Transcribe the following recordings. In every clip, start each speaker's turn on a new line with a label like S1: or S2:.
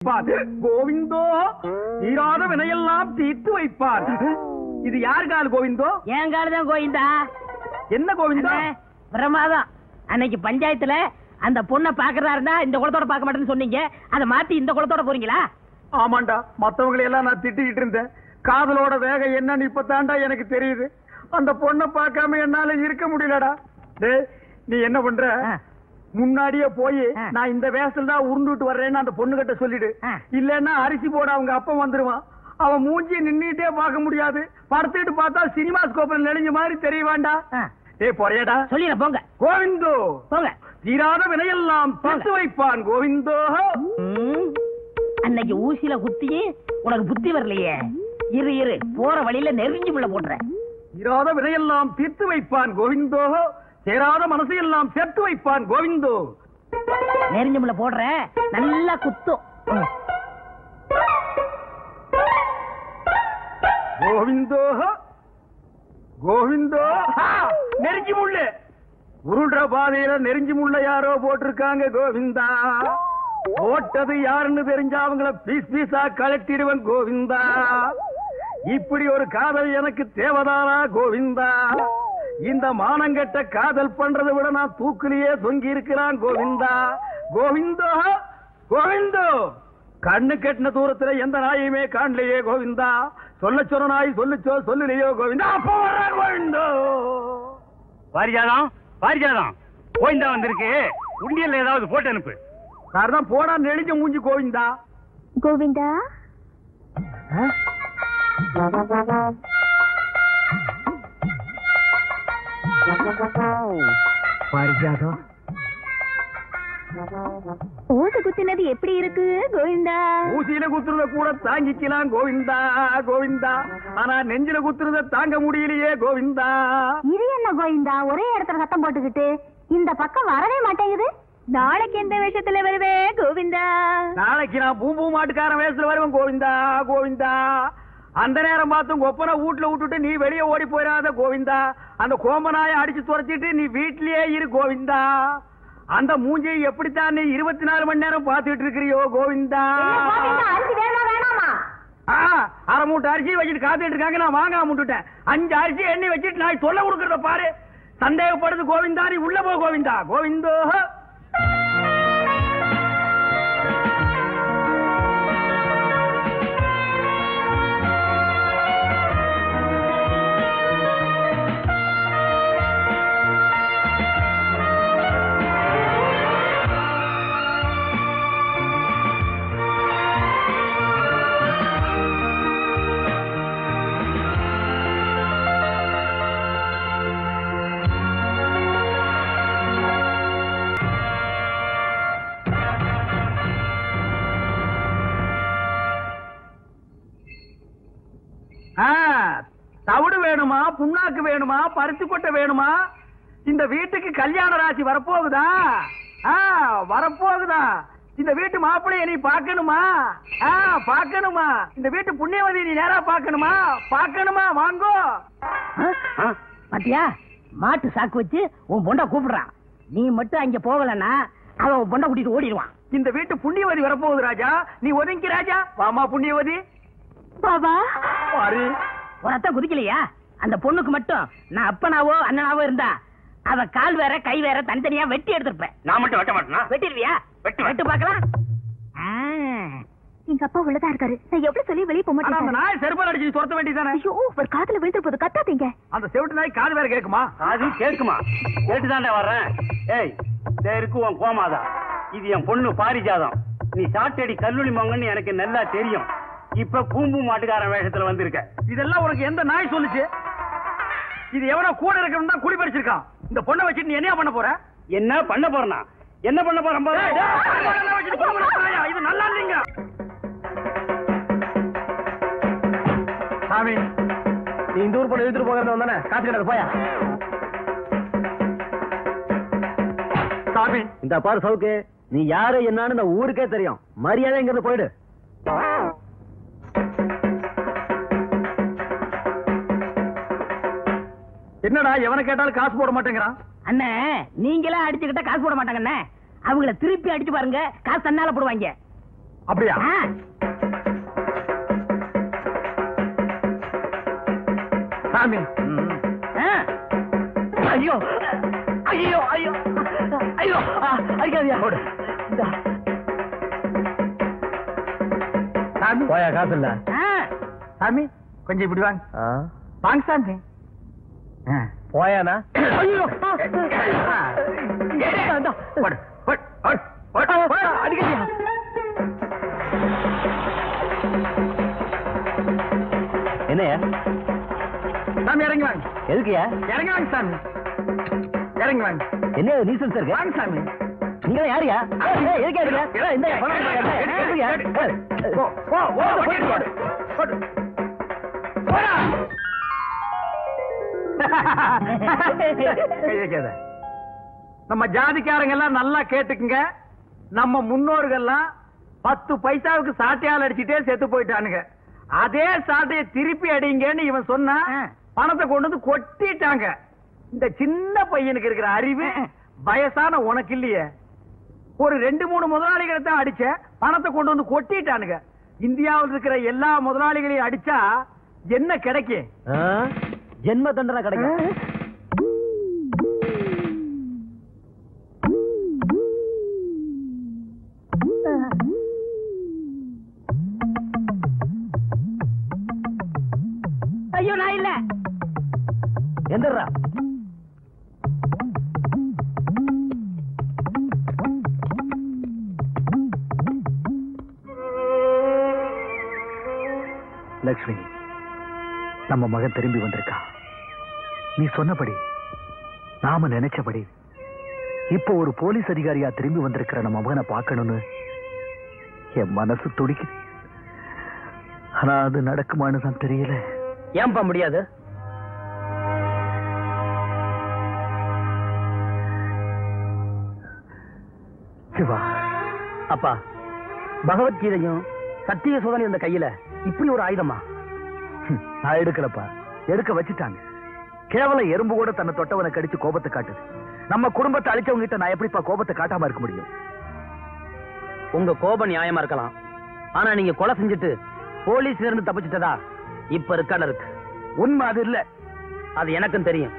S1: கோவிந்தோ தீராத வினையெல்லாம் தீர்த்து வைப்பார். இது யார் கால் கோவிந்தோ?
S2: என் காலதான் கோவிந்தா.
S1: என்ன கோவிந்தா?
S2: பிரமாதம். அன்னைக்கு பஞ்சாயத்துல அந்த பொண்ணை பாக்குறாருன்னா இந்த குளத்தோட பார்க்க மாட்டேன்னு சொன்னீங்க. அதை மாத்தி இந்த குளத்தோட போறீங்களா?
S1: ஆமாண்டா, மத்தவங்களை எல்லாம் நான் திட்டிக்கிட்டு இருந்தேன். காதலோட வேகம் என்னன்னு இப்பதான்டா எனக்கு தெரியுது. அந்த பொண்ணை பார்க்காம என்னால இருக்க முடியலடா. டேய், நீ என்ன பண்ற? முன்னாடியே போய் நான் இந்த வேஷத்துல தான் உருண்டுட்டு வர்றேன்னு அந்த பொண்ணு கிட்ட சொல்லிடு. இல்லன்னா அரிசி போட அவங்க அப்பா வந்துருவான். அவன் மூஞ்சி நின்னுட்டே பார்க்க முடியாது. படுத்துட்டு பார்த்தா சினிமா ஸ்கோப்ல நெளிஞ்ச மாதிரி தெரிய வேண்டாம். ஏய் போறியடா?
S2: சொல்லிட போங்க.
S1: கோவிந்தோ
S2: போங்க.
S1: தீராத வினையெல்லாம் தீர்த்து வைப்பான் கோவிந்தோ.
S2: அன்னைக்கு ஊசியில குத்தியே உனக்கு புத்தி வரலையே. இரு இரு, போற வழியில நெருங்கி முள்ள போடுறேன்.
S1: தீராத வினையெல்லாம் தீர்த்து வைப்பான் கோவிந்தோ. சேராத மனசு எல்லாம் சேர்த்து வைப்பான் கோவிந்தோ.
S2: நெருங்கி முள்ள போடுற, நல்லா குத்தும்.
S1: கோவிந்தோ கோவிந்தோ. நெருங்கி முள்ளு உருள்ற பாதையில நெருங்கி முள்ள யாரோ போட்டிருக்காங்க கோவிந்தா. போட்டது யாருன்னு தெரிஞ்சா அவங்கள பீஸ் பீஸா கலட்டிடுவன் கோவிந்தா. இப்படி ஒரு காதல் எனக்கு தேவதானா கோவிந்தா? இந்த மானங்கெட்ட காதல் பண்றதை விட நான் தூக்கிலேயே தொங்கி இருக்கிறான் கோவிந்தா. கோவிந்தோ கோவிந்தோ. கண்ணு கெட்டின தூரத்துல எந்த நாயுமே காணலையே கோவிந்தா. சொல்ல சொன்ன நாய் சொல்லுச்சோ சொல்லலையோ கோவிந்தா. அப்ப வர்ற கோவிந்தோ.
S3: பாரிஜாதம் பாரிஜாதம், கோவிந்தா வந்திருக்கு. உண்டியல்ல ஏதாவது போட்டு அனுப்பு.
S1: காரணம் போடா நெளிஞ்ச மூஞ்சி கோவிந்தா.
S4: கோவிந்தா
S1: பாரிஜாதம்,
S4: ஊசி குத்தினது எப்படி இருக்கு கோவிந்தா?
S1: ஊசியில குத்துறத கூட தாங்கிக்கலாம் கோவிந்தா கோவிந்தா. ஆனா நெஞ்சில குத்துறத தாங்க முடியலையே கோவிந்தா.
S4: இது என்ன கோவிந்தா, ஒரே இடத்துல சத்தம் போட்டுக்கிட்டு இந்த பக்கம் வரவே மாட்டேங்குது? நாளைக்கு எந்த வேஷத்துல வருவே கோவிந்தா?
S1: நாளைக்கு நான் பூம்பூ மாட்டுக்காரன் வேஷத்துல வருவேன் கோவிந்தா கோவிந்தா. அந்த நேரம் பார்த்து ஒப்பனை வீட்டுல விட்டுட்டு நீ வெளியே ஓடி போயிடாத கோவிந்தா. அந்த கோம்பனாய அடிச்சு துரத்திட்டு நீ வீட்லயே இரு கோவிந்தா. அந்த மூஞ்சியை எப்படித்தான் நீ 24 மணி நேரம் பாத்துட்டு இருக்கிறியோ கோவிந்தா.
S4: அரிசி வேணுமா வேணாமா?
S1: அரை மூட்டை அரிசி வச்சுட்டு காத்துட்டு இருக்காங்க. நான் வாங்காம விட்டுட்டேன். 5 அரிசி எண்ணி வச்சுட்டு நான் சொல்ல கொடுக்கறத பாரு. சந்தேகப்படுது கோவிந்தா. நீ உள்ள போ கோவிந்தா. கோவிந்தோ. தவிடு வேணுமா, புண்ணாக்கு வேணுமா, பருத்தி கொட்டை வேணுமா? இந்த வீட்டுக்கு கல்யாண ராசி வரப்போகுதா? வரப்போகுதா? இந்த வீட்டு மாப்பிள்ளைய நீ பாக்கணுமா? பாக்கணுமா? இந்த வீட்டு புண்ணியவதி நீ நேரா பாக்கணுமா? பாக்கணுமா? வாங்கோ.
S2: பாத்தியா, மாட்டு சாக்கு வச்சு உன் பொண்டை கூப்பிடுறான். நீ மட்டும் அங்க போகலன்னா அவன் உன் பொண்டை கூட்டிட்டு ஓடிடுவான்.
S1: இந்த வீட்டு புண்ணியவதி வரப்போகுது ராஜா. நீ ஒதுங்கி ராஜா. வாமா புண்ணியவதி.
S4: பாபா
S1: பாரு,
S2: உனத்தான் குதிக்கலையா? அந்த பொண்ணுக்கு மட்டும் நான் அப்பனாவோ அண்ணனாவோ இருந்தா அவ கால் வேற கை வேற தனித்தனியா வெட்டி எடுத்திருப்பேன்.
S3: நான் மட்டும் வெட்ட மாட்டேனா?
S2: வெட்டிடுவியா?
S3: வெட்டு
S2: வெட்டு பாக்கலாம்.
S4: எங்க அப்பா உள்ளதா இருக்காரு. நான் எப்படி சொல்லி வெளியே போக
S1: அந்த
S4: மாட்டேன்.
S1: நாய் செருப்பால் அடிச்சு துரத்த வேண்டியதானே?
S4: ஐயோ, ஒரு காதுல விழுந்து போது கத்தாதீங்க.
S1: அந்த செவிட்டு நாய் காது வேற கேக்குமா?
S3: அது கேட்குமா? கேட்டுதான்டா வர்றேன். ஏய், இருக்கு உன் கோமாதா. இது என் பொண்ணு பாரிஜாதம். நீ சாட்டடி கல்லூரி மங்கன்னு எனக்கு நல்லா தெரியும். இப்ப பூம்பு மாட்டுக்காரன் வேஷத்துல வந்திருக்க.
S1: இதெல்லாம் உனக்கு எந்த நாய் சொல்லுச்சு? இது எவனோ கூட இருக்கணும் தான் குடி பறிச்சிருக்கான். இந்த பொண்ணை வச்சுட்டு நீ என்ன பண்ண போற?
S3: என்ன பண்ண போறனா? என்ன பண்ண போறேன்?
S1: இது நல்லா இல்லைங்க சாமி. நீ இந்த ஊர் பொண்ணு எடுத்துட்டு போகிறது வந்தானே? காத்து கிடக்கு போயா சாமி.
S5: இந்த பாரு சவுக்கு, நீ யாரு என்னன்னு இந்த ஊருக்கே தெரியும். மரியாதை இங்க போயிடு.
S1: என்னடா எவனை கேட்டாலும் காசு போட மாட்டேங்கிறான்?
S2: அண்ணே, நீங்களே அடிச்சுக்கிட்ட காசு போட மாட்டாங்க. அவங்கள திருப்பி அடிச்சு பாருங்க, காசு தன்னால போடுவாங்க.
S1: அப்படியா? சாமி.
S2: ஐயோ ஐயோ ஐயோ ஐயோ அடிக்காதியா
S1: சாமி
S5: போயா காசு இல்ல.
S1: சாமி கொஞ்சம் இப்படி வாங்க. வாங்க சாமி.
S5: போயானா?
S2: ஐயோ
S1: அடிக்கடியா?
S5: என்னையா?
S1: சாமி இறங்கி வாங்க.
S5: எதுக்குயா?
S1: இறங்கி வாங்க சாமி. இறங்கி வாங்க.
S5: என்ன நீசல் சார்?
S1: வாங்க சாமி.
S5: நீங்க யாரியா? எதுக்கா இருக்கீங்க? இந்த
S1: போ, போ, போ, போடு, போடு, போடு. போடா. கை வைக்காத. நம்ம ஜாதிக்காரங்க எல்லாம் நல்லா கேட்டுக்குங்க. நம்ம முன்னோர்கள்லாம் 10 பைசாவுக்கு சாட்டையால் அடிச்சுட்டே செத்து போயிட்டானுங்க. அதே சாட்டையை திருப்பி அடிங்கன்னு இவன் சொன்னா பணத்தை கொண்டு வந்து கொட்டிட்டாங்க. இந்த சின்ன பையனுக்கு இருக்கிற அறிவு வயசான உனக்கு இல்லையே. ஒரு 2-3 முதலாளிகளை தான் அடிச்ச, பணத்தை கொண்டு வந்து கொட்டிட்டானுங்க. இந்தியாவில் இருக்கிற எல்லா முதலாளிகளையும் அடிச்சா என்ன கிடைக்கும்?
S5: ஜென்ம தண்டனை கிடைக்கும்.
S2: ஐயோ நான் இல்ல.
S5: எந்திரா.
S1: லட்சுமி, நம்ம மகன் திரும்பி வந்திருக்கா. நீ சொன்னபடி, நாம நினைச்சபடி இப்போ ஒரு போலீஸ் அதிகாரியா திரும்பி வந்திருக்கிற நம்ம மகனை பார்க்கணும்னு என் மனசு துடிக்குது. ஆனா அது நடக்குமான்னு தான் தெரியல.
S5: ஏன்பா முடியாது?
S1: சிவா,
S5: அப்பா, பகவத்கீதையும் சத்திய சோதனை இந்த கையில இப்படி ஒரு ஆயுதமா?
S1: நான் எடுக்கலப்பா, எடுக்க வச்சுட்டாங்க. கேவலம் எறும்பு கூட தன்னை தொட்டவனை கடிச்சு கோபத்தை காட்டுது. நம்ம குடும்பத்தை அழிச்சவங்க கிட்ட நான் எப்படிப்பா கோபத்தை காட்டாம இருக்க முடியும்?
S5: உங்க கோபம் நியாயமா இருக்கலாம். ஆனா நீங்க கொலை செஞ்சுட்டு போலீஸ்ல இருந்து தப்பிச்சிட்டதா இப்ப இருக்கால இருக்கு.
S1: உண்மை அது இல்ல.
S5: அது எனக்கும் தெரியும்.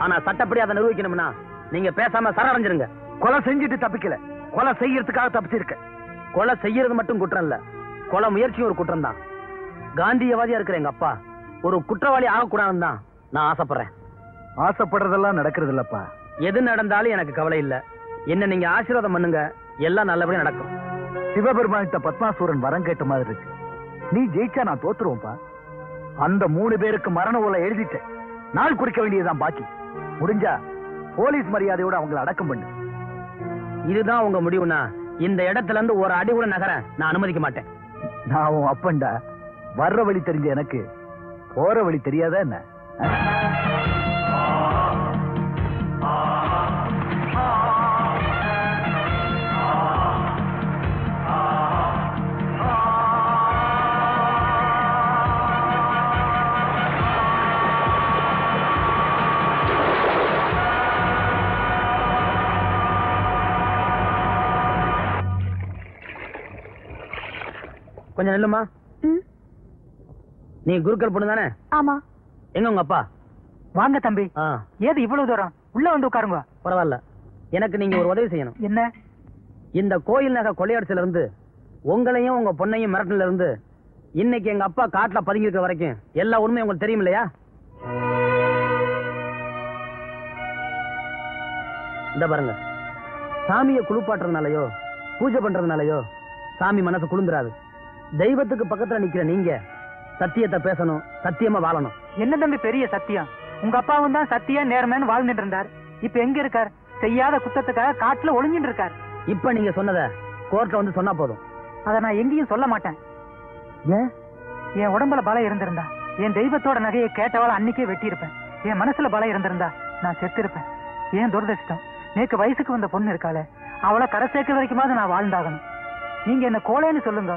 S5: ஆனா சட்டப்படி அதை நிரூபிக்கணும்னா நீங்க பேசாம சரணடைஞ்சிருங்க.
S1: கொலை செஞ்சுட்டு தப்பிக்கல, கொலை செய்யறதுக்காக தப்பிச்சிருக்க.
S5: கொலை செய்யறது மட்டும் குற்றம் இல்ல, கொலை முயற்சியும் ஒரு குற்றம் தான். காந்தியவாதியா இருக்கிற எங்க அப்பா ஒரு குற்றவாளி ஆகக்கூடாதுன்னு தான் நான் ஆசைப்படுறேன்.
S1: ஆசைப்படுறதெல்லாம் நடக்கிறது இல்லப்பா.
S5: எது நடந்தாலும் எனக்கு கவலை இல்ல. என்ன நீங்க ஆசீர்வாதம் பண்ணுங்க, எல்லாம் நல்லபடியா நடக்கும்.
S1: சிவபெருமானிட்ட பத்மாசூரன் வரம் கேட்ட மாதிரி இருக்கு. நீ ஜெயிச்சா நான் தோத்துருவோம்ப்பா. அந்த 3 பேருக்கு மரண ஓலை எழுதிட்டேன். நாள் குறிக்க வேண்டியதுதான் பாக்கி. முடிஞ்சா போலீஸ் மரியாதையோட அவங்களை அடக்கம் பண்ணு.
S5: இதுதான் உங்க முடிவுனா இந்த இடத்துல இருந்து ஒரு அடி கூட நகர நான் அனுமதிக்க மாட்டேன்.
S1: நான் உன் அப்பன்டா. வர்ற வழி தெரிஞ்ச எனக்கு போற வழி தெரியாதா என்ன?
S5: கொஞ்சம் நில்லுமா. நீ குருக்கள் பொண்ணு தானே?
S4: ஆமா.
S5: எங்க உங்க அப்பா?
S2: வாங்க தம்பி.
S5: ஏது
S2: இவ்வளவு தூரம்? உள்ள வந்து உட்காருங்க.
S5: பரவாயில்ல. எனக்கு நீங்க ஒரு உதவி செய்யணும்.
S2: என்ன?
S5: இந்த கோயில் நகை கொள்ளையடிச்சல இருந்து உங்களையும் உங்க பொண்ணையும் மிரட்டல இருந்து இன்னைக்கு எங்க அப்பா காட்டுல பதுங்கி இருக்க வரைக்கும் எல்லா உண்மையும் உங்களுக்கு தெரியும் இல்லையா? இந்த பாருங்க, சாமியை குளிப்பாட்டுறதுனாலயோ பூஜை பண்றதுனாலயோ சாமி மனசு குளிந்துராது. தெய்வத்துக்கு பக்கத்துல நிக்கிற நீங்க சத்தியத்தை பேசணும், சத்தியமா வாழணும்.
S2: என்ன தம்பி பெரிய சத்தியம்? உங்க அப்பாவும் தான் சத்தியா நேர்மைன்னு வாழ்ந்துட்டு இருந்தார். இப்ப எங்க இருக்கார்? செய்யாத குத்தத்துக்காக காட்டுல ஒளிஞ்சிட்டு இருக்கார்.
S5: இப்ப நீங்க சொன்னத கோர்ட்ல வந்து சொன்னா போதும்.
S2: அத நான் எங்கேயும் சொல்ல மாட்டேன்.
S5: ஏன்?
S2: என் உடம்புல பலம் இருந்திருந்தா என் தெய்வத்தோட நகையை கேட்டவாள் அன்னைக்கே வெட்டி இருப்பேன். என் மனசுல பலம் இருந்திருந்தா நான் செத்து இருப்பேன். ஏன் துரதிருஷ்டம், நேக்கு வயசுக்கு வந்த பொண்ணு இருக்காளே, அவளை கரை சேர்க்க வரைக்குமாவது நான் வாழ்ந்தாகணும். நீங்க என்ன கோழைன்னு சொல்லுங்க,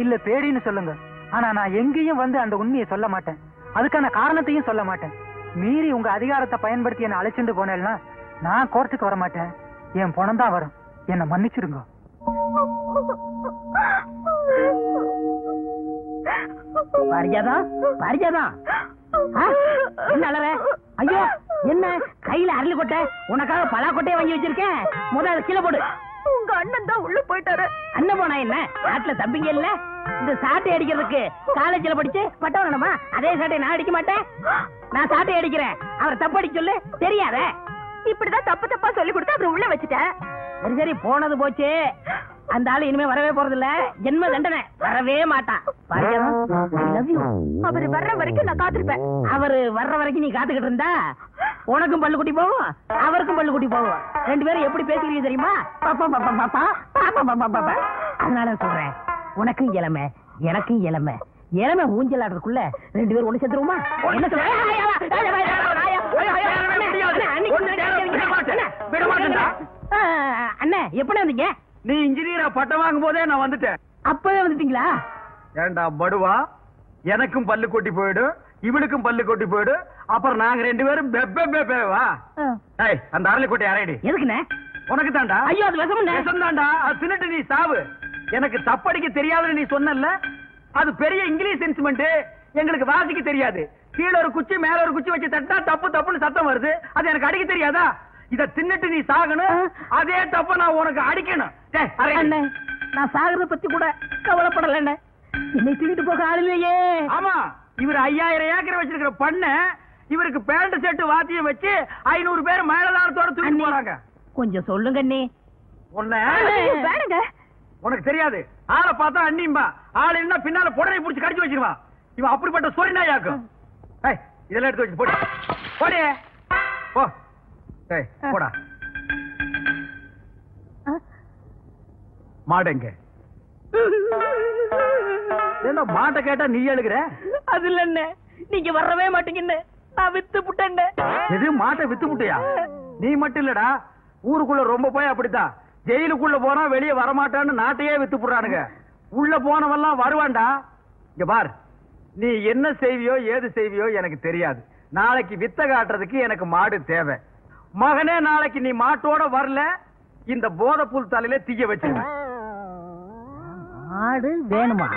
S2: இல்ல பேடின்னு சொல்லுங்க. ஆனா நான் எங்கேயும் வந்து அந்த உண்மையை சொல்ல மாட்டேன். அதுக்கான காரணத்தையும் சொல்ல மாட்டேன். மீறி உங்க அதிகாரத்தை பயன்படுத்தி என்ன அழைச்சிட்டு போனேன்னா நான் கோர்ட்டுக்கு வர மாட்டேன். என் பணம் தான் வரும். என்ன மன்னிச்சிருங்க.
S5: பாரிஜாதம் பாரிஜாதம் என்ன அலற? ஐயோ என்ன கையில அரளி கொட்டை, உனக்காக பலா கொட்டையை வாங்கி வச்சிருக்கேன். முதல்ல கீழே போடு.
S4: உங்க அண்ணன் தான் உள்ள போயிட்டாரு.
S5: அண்ணன் போனா என்ன, நாட்டுல தம்பிங்க இல்ல? இந்த சாட்டை அடிக்கிறதுக்கு காலேஜ்ல படிச்சு பட்டம் வேணுமா? அதே சாட்டை நான் அடிக்க மாட்டேன். நான் சாட்டை அடிக்கிறேன், அவர் தப்பு அடிக்க சொல்லு. தெரியாத
S4: இப்படிதான் தப்பு தப்பா சொல்லி கொடுத்து அப்புறம் உள்ள வச்சுட்டேன்.
S5: சரி சரி, போனது போச்சு. அந்த ஆளு இனிமே வரவே போறது இல்ல. ஜென்ம தண்டனை, வரவே மாட்டான்.
S4: அவரு வர்ற வரைக்கும் நான் காத்திருப்பேன்.
S5: அவரு வர்ற வரைக்கும் நீ காத்துக்கிட்டு இருந்தா உனக்கும் பல்லு குட்டி போகும், அவருக்கும் பல்லு குட்டி போகும். ரெண்டு பேரும் எப்படி பேசுறீங்க தெரியுமா? பாப்பா பாப்பா பாப்பா பாப்பா பாப்பா பாப்பா. அதனால சொல்றேன், உனக்கும் இளமை எனக்கும் இளமை. இளமை ஊஞ்சல் ஆடுறதுக்குள்ள ரெண்டு பேரும் ஒண்ணு சேர்த்துருவோமா? என்ன சொல்ற? அண்ணே எப்படி வந்தீங்க?
S1: நீ இன்ஜினியரா பட்டம் வாங்கும் போதே நான் வந்துட்டேன்.
S5: அப்பவே வந்துட்டீங்களா?
S1: ஏண்டா படுவா, எனக்கும் பல்லு கொட்டி போயிடும், இவனுக்கும் பல்லு கொட்டி போயிடும். அப்புறம் நாங்க ரெண்டு பேரும் பெப்பேவா? ஏய், அந்த அரளிக்கொட்டை அரைடி.
S5: எதுக்குண்ணே?
S1: உனக்கு தாண்டா.
S5: ஐயோ, அது விஷம்
S1: தாண்டா. அது தின்னுட்டு நீ சாவு. எனக்கு தப்படிக்க தெரியாதுன்னு நீ சொன்னல, அது பெரிய இங்கிலீஷ் இன்ஸ்ட்ருமெண்ட். எங்களுக்கு வாசிக்க தெரியாது. கீழ ஒரு குச்சி மேல ஒரு குச்சி வச்சு தட்டா தப்பு தப்புன்னு சத்தம் வருது. அது எனக்கு அடிக்க தெரியாதா? இத தின்னுட்டு நீ சாகணும், அதே தப்ப நான் உனக்கு அடிக்கணும்.
S5: அண்ணே, நான் சாகறத பத்தி கூட கவலைப்படல. என்னை தூக்கிட்டு போக ஆள் இல்லையே.
S1: ஆமா, இவர் 5000 ஏக்கர் வச்சிருக்கிற பண்ண, இவருக்கு பேண்ட் செட்டு வாத்தியம் வச்சு 500 பேர் மேலதாரத்தோட தூக்கி போறாங்க.
S5: கொஞ்சம் சொல்லுங்க அண்ணே.
S1: உன்ன
S4: வேணுங்க.
S1: உனக்கு தெரியாது. ஆளை பார்த்தா அண்ணிம்பா, ஆள் இருந்தா பின்னால புடனை புடிச்சு கடிச்சு வச்சிருவான். இவன் அப்படிப்பட்ட சொரிநாயாக்கும். இதெல்லாம் எடுத்து வச்சு போடு போடு போ. போடா. மாடுங்க. என்ன மாட்டை கேட்டா நீ எழுகிற?
S5: அது இல்ல, நீங்க வரவே மாட்டீங்கன்னு நான் வித்து புட்டேன்.
S1: எது, மாட்டை வித்து புட்டியா? நீ மட்டும் இல்லடா, ஊருக்குள்ள ரொம்ப போய் அப்படித்தான். ஜெயிலுக்குள்ள போனா வெளியே வரமாட்டான்னு நாட்டையே வித்து புடுறானுங்க. உள்ள போனவெல்லாம் வருவான்டா. இங்க பார், நீ என்ன செய்வியோ ஏது செய்வியோ எனக்கு தெரியாது. நாளைக்கு வித்த காட்டுறதுக்கு எனக்கு மாடு தேவை. மகனே, நாளைக்கு நீ மாட்டோட வரல, இந்த போதைப்புல் தலையில தீய வச்சிருக்க.
S5: மாடு வேணுமா?